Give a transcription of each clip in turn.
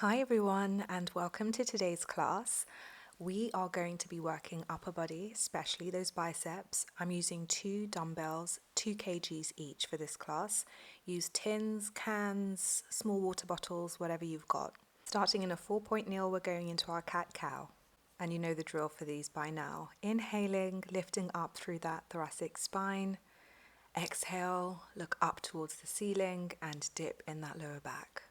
Hi everyone and welcome to today's class. We are going to be working upper body, especially those biceps. I'm using 2 dumbbells, 2 kgs each for this class. Use tins, cans, small water bottles, whatever you've got. Starting in a 4-point kneel, we're going into our cat-cow. And you know the drill for these by now. Inhaling, lifting up through that thoracic spine. Exhale, look up towards the ceiling and dip in that lower back.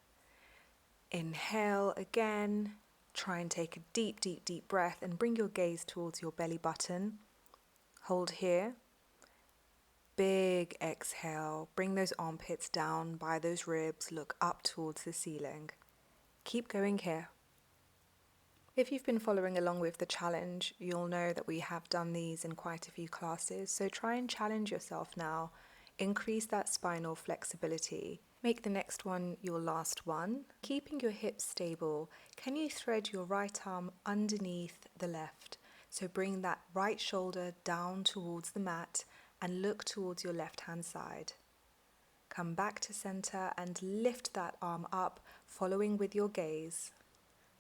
Inhale again, try and take a deep, deep, deep breath and bring your gaze towards your belly button. Hold here. Big exhale, bring those armpits down by those ribs, look up towards the ceiling. Keep going here. If you've been following along with the challenge, you'll know that we have done these in quite a few classes, so try and challenge yourself now. Increase that spinal flexibility. Make the next one your last one. Keeping your hips stable, can you thread your right arm underneath the left? So bring that right shoulder down towards the mat and look towards your left hand side. Come back to center and lift that arm up, following with your gaze.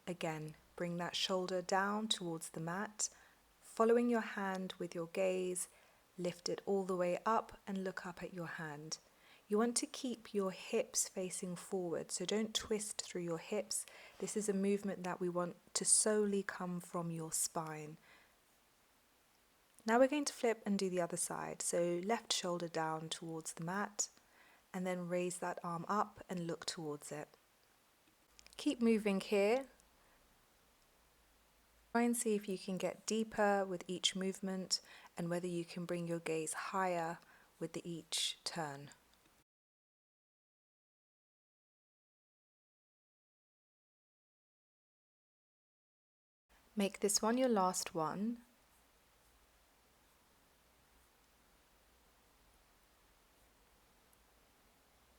Again, bring that shoulder down towards the mat, following your hand with your gaze, lift it all the way up and look up at your hand. You want to keep your hips facing forward, so don't twist through your hips. This is a movement that we want to solely come from your spine. Now we're going to flip and do the other side. So left shoulder down towards the mat, and then raise that arm up and look towards it. Keep moving here. Try and see if you can get deeper with each movement and whether you can bring your gaze higher with each turn. Make this one your last one.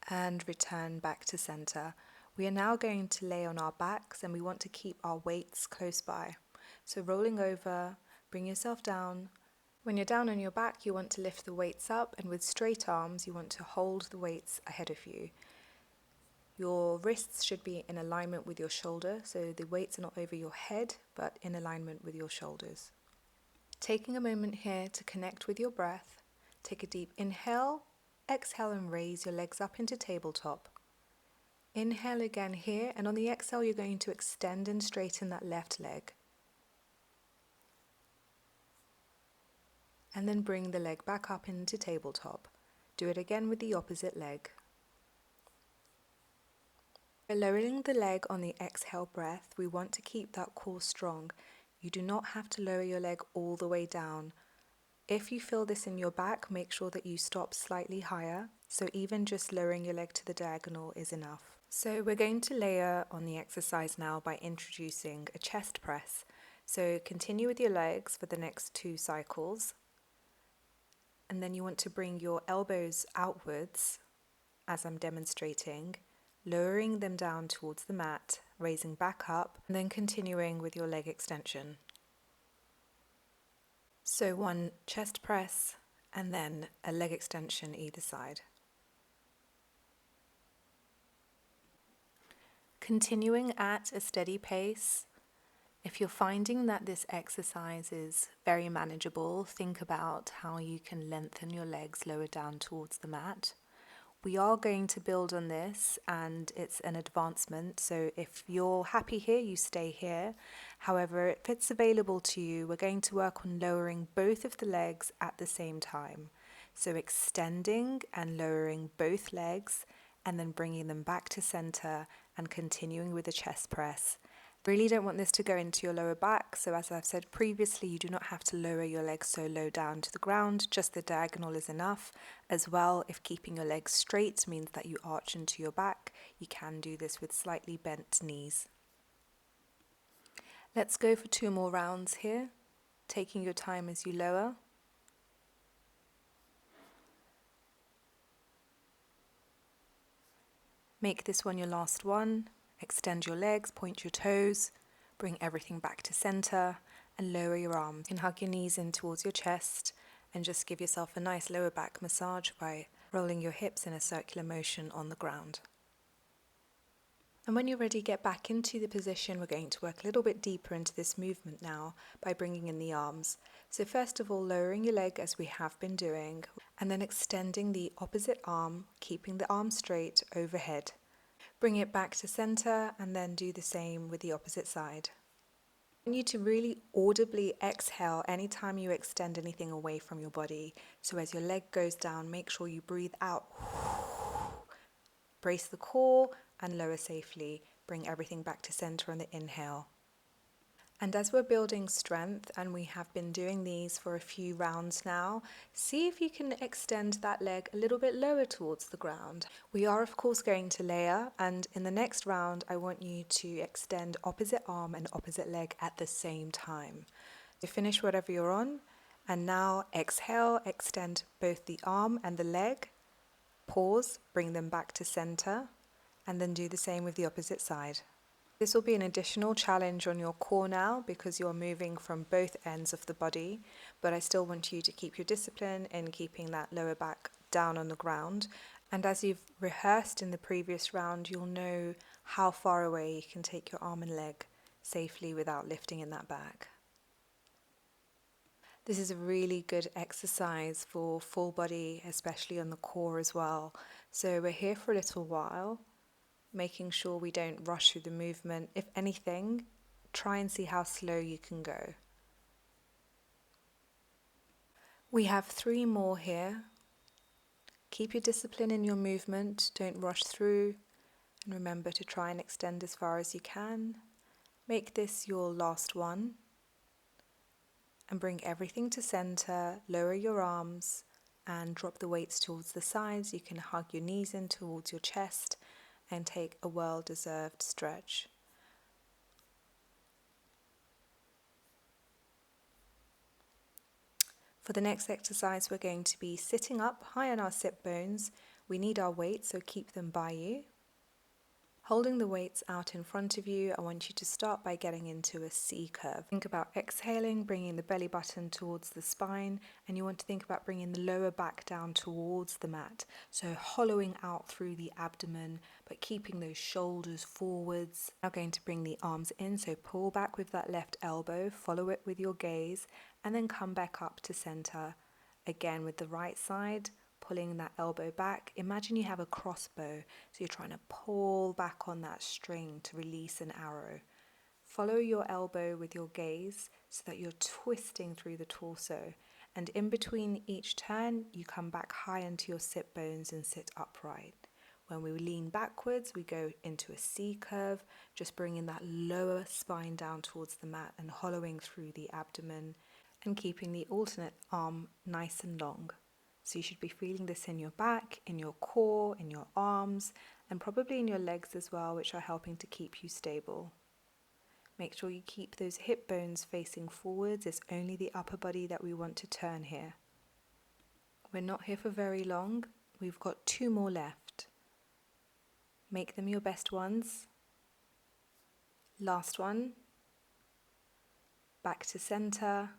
And return back to center. We are now going to lay on our backs and we want to keep our weights close by. So rolling over, bring yourself down. When you're down on your back, you want to lift the weights up, and with straight arms, you want to hold the weights ahead of you. Your wrists should be in alignment with your shoulder, so the weights are not over your head, but in alignment with your shoulders. Taking a moment here to connect with your breath, take a deep inhale, exhale and raise your legs up into tabletop. Inhale again here, and on the exhale you're going to extend and straighten that left leg. And then bring the leg back up into tabletop. Do it again with the opposite leg. Lowering the leg on the exhale breath, we want to keep that core strong. You do not have to lower your leg all the way down. If you feel this in your back, make sure that you stop slightly higher, so even just lowering your leg to the diagonal is enough. So we're going to layer on the exercise now by introducing a chest press. So continue with your legs for the next 2 cycles, and then you want to bring your elbows outwards as I'm demonstrating, lowering them down towards the mat, raising back up, and then continuing with your leg extension. So 1 chest press and then a leg extension either side. Continuing at a steady pace. If you're finding that this exercise is very manageable, think about how you can lengthen your legs lower down towards the mat. We are going to build on this, and it's an advancement, so if you're happy here, you stay here. However, if it's available to you, we're going to work on lowering both of the legs at the same time. So extending and lowering both legs, and then bringing them back to center and continuing with the chest press. Really don't want this to go into your lower back, so as I've said previously, you do not have to lower your legs so low down to the ground, just the diagonal is enough. As well, if keeping your legs straight means that you arch into your back, you can do this with slightly bent knees. Let's go for 2 more rounds here, taking your time as you lower. Make this one your last one. Extend your legs, point your toes, bring everything back to center, and lower your arms. You can hug your knees in towards your chest and just give yourself a nice lower back massage by rolling your hips in a circular motion on the ground. And when you're ready, get back into the position. We're going to work a little bit deeper into this movement now by bringing in the arms. So first of all, lowering your leg as we have been doing, and then extending the opposite arm, keeping the arm straight overhead. Bring it back to center and then do the same with the opposite side. I want you to really audibly exhale anytime you extend anything away from your body. So as your leg goes down, make sure you breathe out. Brace the core and lower safely. Bring everything back to center on the inhale. And as we're building strength, and we have been doing these for a few rounds now, see if you can extend that leg a little bit lower towards the ground. We are of course going to layer, and in the next round I want you to extend opposite arm and opposite leg at the same time. So finish whatever you're on, and now exhale, extend both the arm and the leg, pause, bring them back to center, and then do the same with the opposite side. This will be an additional challenge on your core now because you're moving from both ends of the body, but I still want you to keep your discipline in keeping that lower back down on the ground. And as you've rehearsed in the previous round, you'll know how far away you can take your arm and leg safely without lifting in that back. This is a really good exercise for full body, especially on the core as well. So we're here for a little while, making sure we don't rush through the movement. If anything, try and see how slow you can go. We have 3 more here. Keep your discipline in your movement, don't rush through, and remember to try and extend as far as you can. Make this your last one, and bring everything to center, lower your arms, and drop the weights towards the sides. You can hug your knees in towards your chest, and take a well-deserved stretch. For the next exercise, we're going to be sitting up high on our sit bones. We need our weights, so keep them by you. Holding the weights out in front of you, I want you to start by getting into a C curve. Think about exhaling, bringing the belly button towards the spine, and you want to think about bringing the lower back down towards the mat. So hollowing out through the abdomen, but keeping those shoulders forwards. Now going to bring the arms in, so pull back with that left elbow, follow it with your gaze, and then come back up to center. Again with the right side, pulling that elbow back. Imagine you have a crossbow, so you're trying to pull back on that string to release an arrow. Follow your elbow with your gaze so that you're twisting through the torso, and in between each turn you come back high into your sit bones and sit upright. When we lean backwards, we go into a C curve, just bringing that lower spine down towards the mat and hollowing through the abdomen, and keeping the alternate arm nice and long. So you should be feeling this in your back, in your core, in your arms, and probably in your legs as well, which are helping to keep you stable. Make sure you keep those hip bones facing forwards. It's only the upper body that we want to turn here. We're not here for very long. We've got 2 more left. Make them your best ones. Last one. Back to center.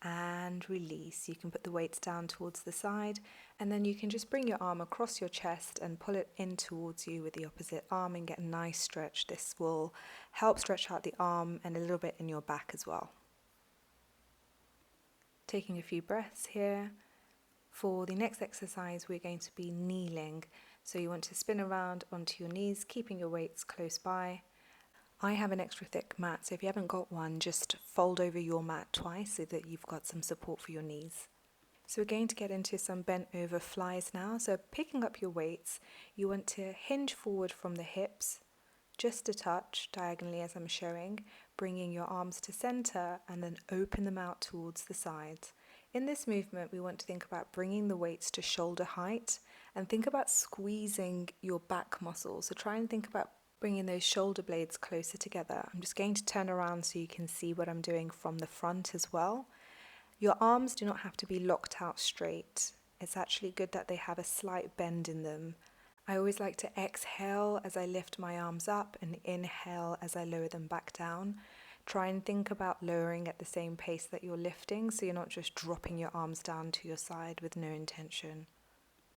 And release. You can put the weights down towards the side, and then you can just bring your arm across your chest and pull it in towards you with the opposite arm and get a nice stretch. This will help stretch out the arm and a little bit in your back as well. Taking a few breaths here. For the next exercise, we're going to be kneeling. So you want to spin around onto your knees, keeping your weights close by. I have an extra thick mat, so if you haven't got one, just fold over your mat twice so that you've got some support for your knees. So we're going to get into some bent over flies now. So picking up your weights, you want to hinge forward from the hips, just a touch diagonally as I'm showing, bringing your arms to center and then open them out towards the sides. In this movement, we want to think about bringing the weights to shoulder height and think about squeezing your back muscles. So try and think about bringing those shoulder blades closer together. I'm just going to turn around so you can see what I'm doing from the front as well. Your arms do not have to be locked out straight. It's actually good that they have a slight bend in them. I always like to exhale as I lift my arms up and inhale as I lower them back down. Try and think about lowering at the same pace that you're lifting, so you're not just dropping your arms down to your side with no intention.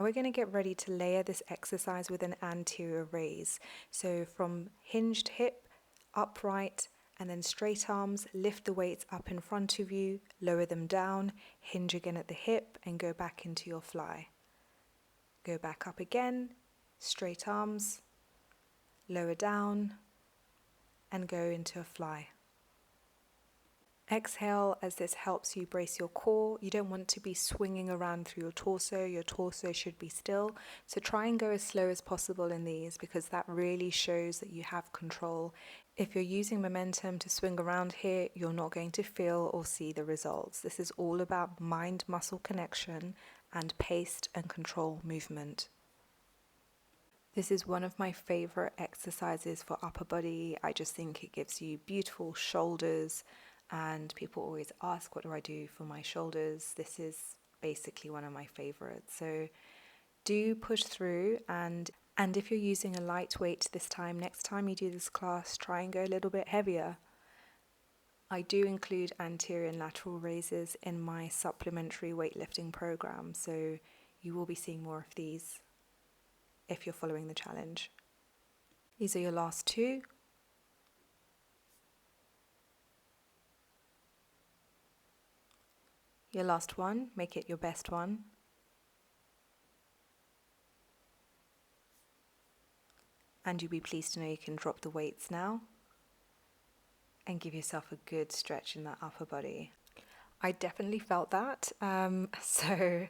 We're going to get ready to layer this exercise with an anterior raise. So from hinged hip, upright, and then straight arms, lift the weights up in front of you, lower them down, hinge again at the hip, and go back into your fly. Go back up again, straight arms, lower down, and go into a fly. Exhale as this helps you brace your core. You don't want to be swinging around through your torso should be still. So try and go as slow as possible in these because that really shows that you have control. If you're using momentum to swing around here, you're not going to feel or see the results. This is all about mind-muscle connection and paced and control movement. This is one of my favorite exercises for upper body. I just think it gives you beautiful shoulders, and people always ask, what do I do for my shoulders? This is basically one of my favorites. So do push through, and if you're using a lightweight this time, next time you do this class, try and go a little bit heavier. I do include anterior and lateral raises in my supplementary weightlifting program, so you will be seeing more of these if you're following the challenge. These are your last two. Your last one, make it your best one. And you'll be pleased to know you can drop the weights now and give yourself a good stretch in that upper body. I definitely felt that. So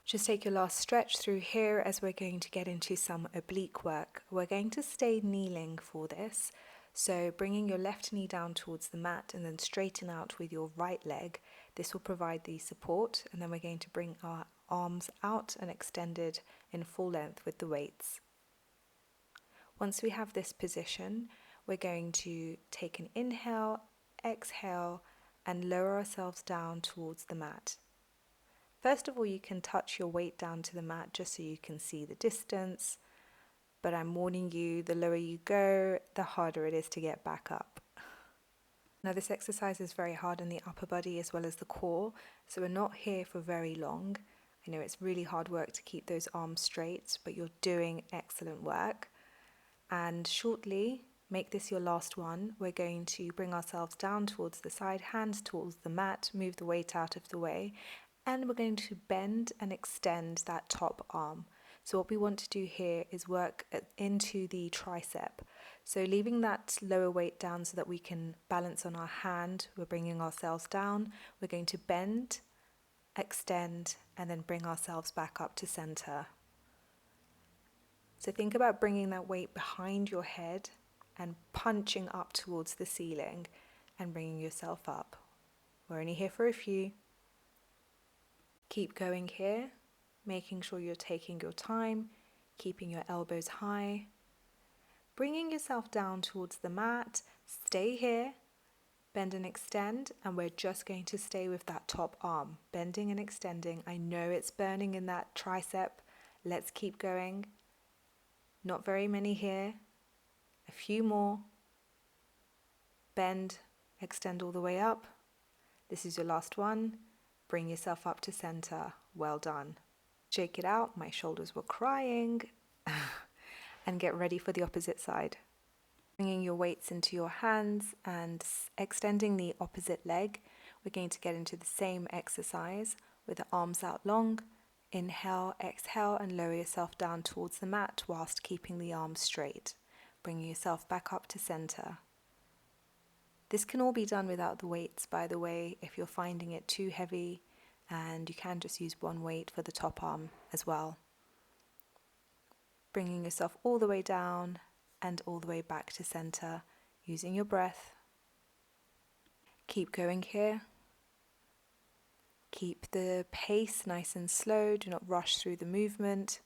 just take your last stretch through here as we're going to get into some oblique work. We're going to stay kneeling for this. So bringing your left knee down towards the mat and then straighten out with your right leg. This will provide the support, and then we're going to bring our arms out and extended in full length with the weights. Once we have this position, we're going to take an inhale, exhale, and lower ourselves down towards the mat. First of all, you can touch your weight down to the mat just so you can see the distance, but I'm warning you, the lower you go, the harder it is to get back up. Now this exercise is very hard on the upper body as well as the core, so we're not here for very long. I know it's really hard work to keep those arms straight, but you're doing excellent work. And shortly, make this your last one. We're going to bring ourselves down towards the side, hands towards the mat, move the weight out of the way, and we're going to bend and extend that top arm. So what we want to do here is work into the tricep. So leaving that lower weight down so that we can balance on our hand, we're bringing ourselves down. We're going to bend, extend, and then bring ourselves back up to center. So think about bringing that weight behind your head and punching up towards the ceiling and bringing yourself up. We're only here for a few. Keep going here, making sure you're taking your time, keeping your elbows high, bringing yourself down towards the mat. Stay here, bend and extend, and we're just going to stay with that top arm, bending and extending. I know it's burning in that tricep. Let's keep going. Not very many here. A few more. Bend, extend all the way up. This is your last one. Bring yourself up to center. Well done. Shake it out. My shoulders were crying. And get ready for the opposite side. Bringing your weights into your hands and extending the opposite leg. We're going to get into the same exercise with the arms out long. Inhale, exhale, and lower yourself down towards the mat whilst keeping the arms straight. Bringing yourself back up to center. This can all be done without the weights, by the way, if you're finding it too heavy, and you can just use one weight for the top arm as well. Bringing yourself all the way down and all the way back to center, using your breath. Keep going here. Keep the pace nice and slow, do not rush through the movement.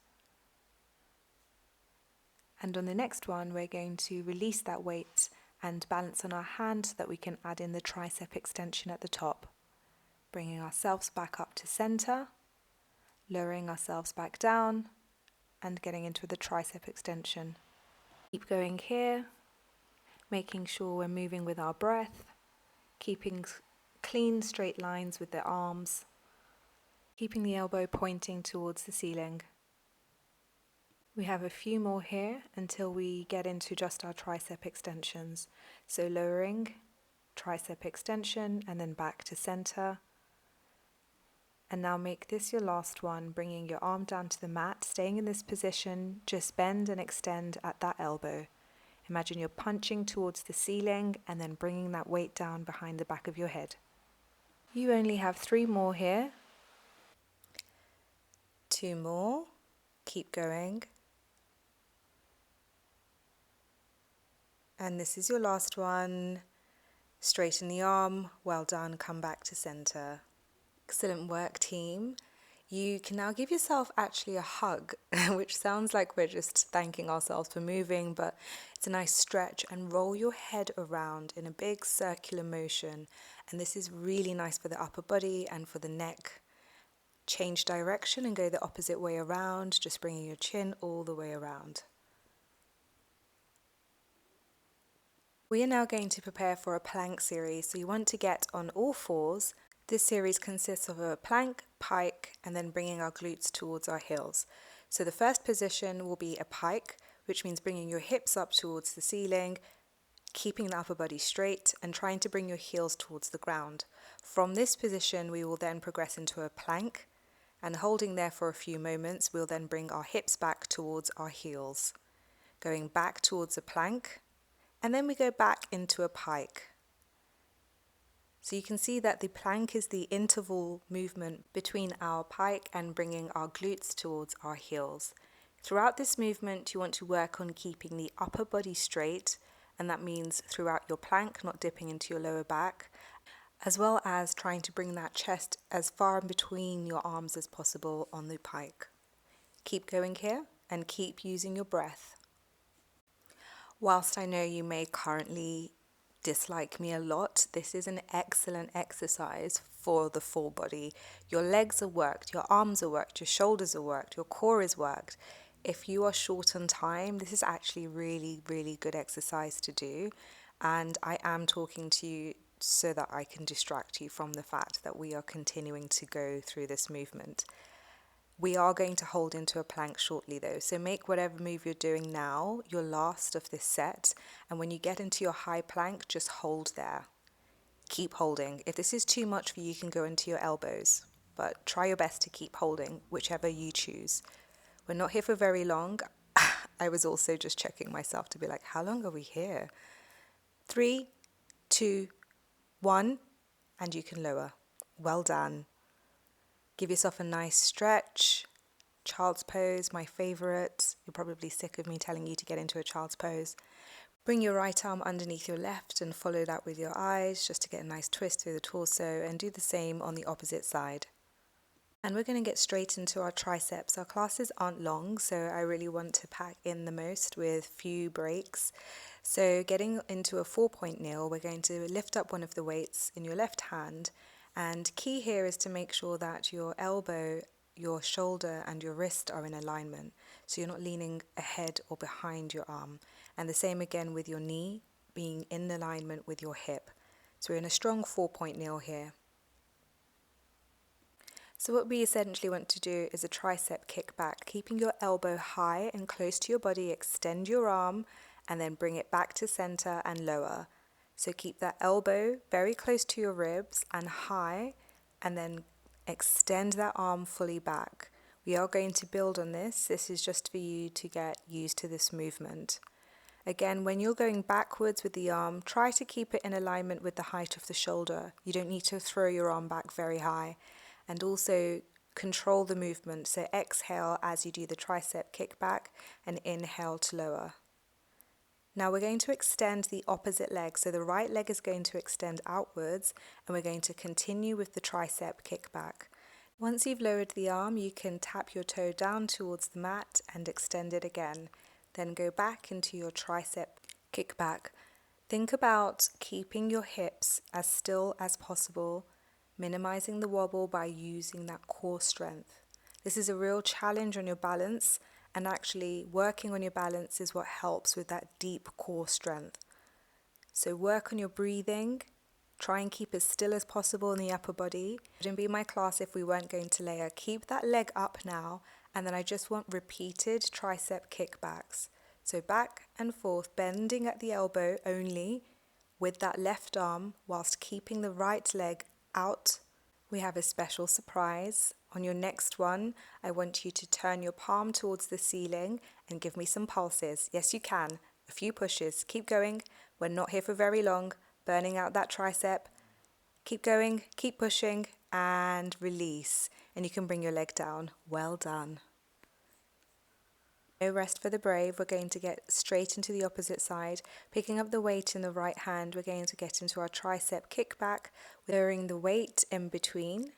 And on the next one, we're going to release that weight and balance on our hand so that we can add in the tricep extension at the top. Bringing ourselves back up to center, lowering ourselves back down, and getting into the tricep extension. Keep going here, making sure we're moving with our breath, keeping clean straight lines with the arms, keeping the elbow pointing towards the ceiling. We have a few more here until we get into just our tricep extensions. So lowering, tricep extension, and then back to center. And now make this your last one, bringing your arm down to the mat, staying in this position, just bend and extend at that elbow. Imagine you're punching towards the ceiling and then bringing that weight down behind the back of your head. You only have 3 more here. 2 more. Keep going. And this is your last one. Straighten the arm. Well done. Come back to center. Excellent work, team. You can now give yourself actually a hug, which sounds like we're just thanking ourselves for moving, but it's a nice stretch, and roll your head around in a big circular motion. And this is really nice for the upper body and for the neck. Change direction and go the opposite way around, just bringing your chin all the way around. We are now going to prepare for a plank series, so you want to get on all fours. This series consists of a plank, pike, and then bringing our glutes towards our heels. So the first position will be a pike, which means bringing your hips up towards the ceiling, keeping the upper body straight, and trying to bring your heels towards the ground. From this position, we will then progress into a plank, and holding there for a few moments, we'll then bring our hips back towards our heels, going back towards a plank, and then we go back into a pike. So you can see that the plank is the interval movement between our pike and bringing our glutes towards our heels. Throughout this movement, you want to work on keeping the upper body straight, and that means throughout your plank, not dipping into your lower back, as well as trying to bring that chest as far in between your arms as possible on the pike. Keep going here and keep using your breath. Whilst I know you may currently dislike me a lot, this is an excellent exercise for the full body. Your legs are worked, your arms are worked, your shoulders are worked, your core is worked. If you are short on time, this is actually really, really good exercise to do. And I am talking to you so that I can distract you from the fact that we are continuing to go through this movement. We are going to hold into a plank shortly though, so make whatever move you're doing now your last of this set, and when you get into your high plank, just hold there. Keep holding. If this is too much for you, you can go into your elbows, but try your best to keep holding, whichever you choose. We're not here for very long. I was also just checking myself to be like, how long are we here? 3, 2, 1, and you can lower. Well done. Give yourself a nice stretch. Child's pose, my favorite. You're probably sick of me telling you to get into a child's pose. Bring your right arm underneath your left and follow that with your eyes just to get a nice twist through the torso, and do the same on the opposite side. And we're going to get straight into our triceps. Our classes aren't long, so I really want to pack in the most with few breaks. So getting into a 4-point kneel, we're going to lift up one of the weights in your left hand. And key here is to make sure that your elbow, your shoulder, and your wrist are in alignment. So you're not leaning ahead or behind your arm. And the same again with your knee being in alignment with your hip. So we're in a strong 4-point kneel here. So what we essentially want to do is a tricep kickback, keeping your elbow high and close to your body. Extend your arm and then bring it back to center and lower. So keep that elbow very close to your ribs and high, and then extend that arm fully back. We are going to build on this. This is just for you to get used to this movement. Again, when you're going backwards with the arm, try to keep it in alignment with the height of the shoulder. You don't need to throw your arm back very high. And also control the movement. So exhale as you do the tricep kickback and inhale to lower. Now we're going to extend the opposite leg. So the right leg is going to extend outwards, and we're going to continue with the tricep kickback. Once you've lowered the arm, you can tap your toe down towards the mat and extend it again. Then go back into your tricep kickback. Think about keeping your hips as still as possible, minimizing the wobble by using that core strength. This is a real challenge on your balance, and actually working on your balance is what helps with that deep core strength. So work on your breathing. Try and keep as still as possible in the upper body. It wouldn't be my class if we weren't going to layer. Keep that leg up now And then I just want repeated tricep kickbacks. So back and forth, bending at the elbow only with that left arm whilst keeping the right leg out. We have a special surprise. On your next one, I want you to turn your palm towards the ceiling and give me some pulses. Yes, you can. A few pushes. Keep going. We're not here for very long. Burning out that tricep. Keep going, keep pushing, and release. And you can bring your leg down. Well done. No rest for the brave. We're going to get straight into the opposite side. Picking up the weight in the right hand, we're going to get into our tricep kickback, lowering the weight in between.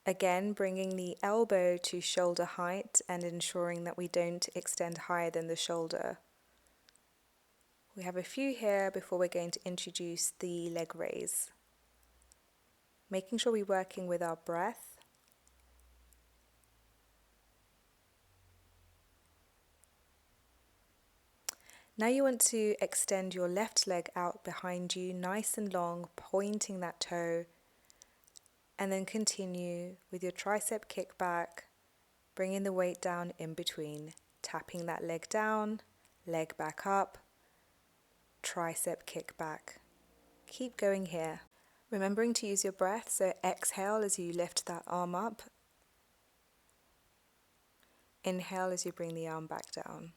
Again, bringing the elbow to shoulder height and ensuring that we don't extend higher than the shoulder. We have a few here before we're going to introduce the leg raise. Making sure we're working with our breath. Now you want to extend your left leg out behind you, nice and long, pointing that toe. And then continue with your tricep kickback, bringing the weight down in between, tapping that leg down, leg back up, tricep kickback. Keep going here. Remembering to use your breath, so exhale as you lift that arm up. Inhale as you bring the arm back down.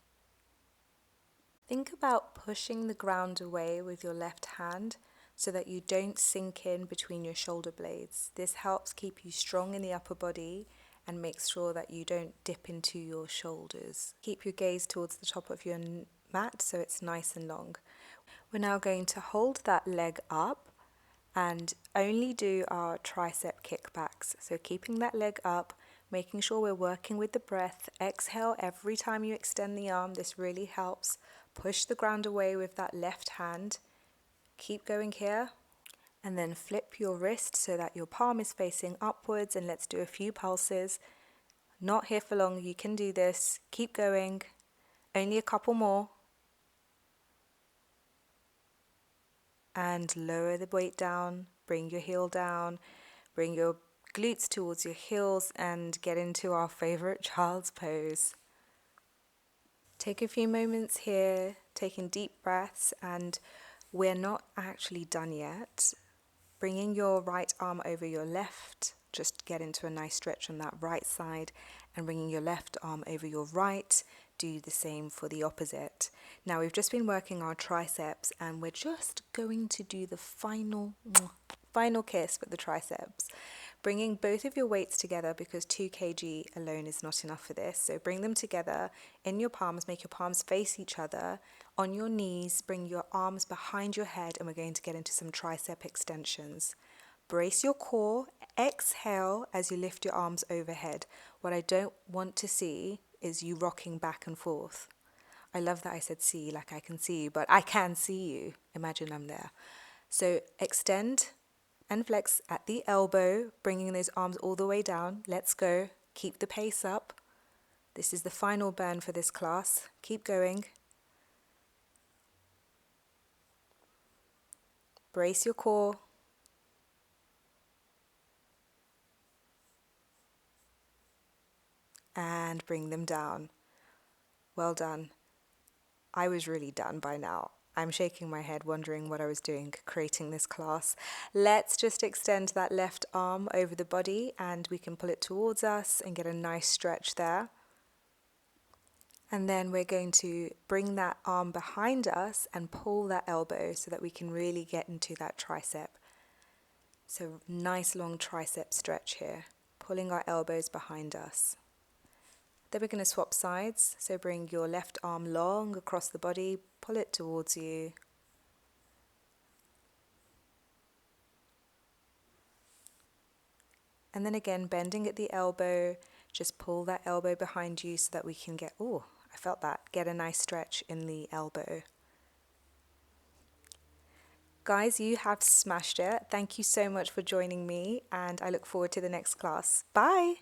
Think about pushing the ground away with your left hand so that you don't sink in between your shoulder blades. This helps keep you strong in the upper body and makes sure that you don't dip into your shoulders. Keep your gaze towards the top of your mat so it's nice and long. We're now going to hold that leg up and only do our tricep kickbacks. So keeping that leg up, making sure we're working with the breath. Exhale every time you extend the arm. This really helps. Push the ground away with that left hand. Keep going here. And then flip your wrist so that your palm is facing upwards, and let's do a few pulses. Not here for long, you can do this. Keep going. Only a couple more. And lower the weight down. Bring your heel down. Bring your glutes towards your heels and get into our favorite child's pose. Take a few moments here, taking deep breaths, and we're not actually done yet. Bringing your right arm over your left, just get into a nice stretch on that right side, and bringing your left arm over your right, do the same for the opposite. Now we've just been working our triceps and we're just going to do the final kiss with the triceps. Bringing both of your weights together because 2 kg alone is not enough for this. So bring them together in your palms, make your palms face each other. On your knees, bring your arms behind your head and we're going to get into some tricep extensions. Brace your core, exhale as you lift your arms overhead. What I don't want to see is you rocking back and forth. I love that I said see, like I can see you, but I can see you. Imagine I'm there. So extend and flex at the elbow, bringing those arms all the way down. Let's go. Keep the pace up. This is the final burn for this class. Keep going. Brace your core. And bring them down. Well done. I was really done by now. I'm shaking my head, wondering what I was doing creating this class. Let's just extend that left arm over the body and we can pull it towards us and get a nice stretch there. And then we're going to bring that arm behind us and pull that elbow so that we can really get into that tricep. So nice long tricep stretch here, pulling our elbows behind us. Then we're going to swap sides, so bring your left arm long across the body, pull it towards you. And then again, bending at the elbow, just pull that elbow behind you so that we can get, I felt that, get a nice stretch in the elbow. Guys, you have smashed it. Thank you so much for joining me, and I look forward to the next class. Bye!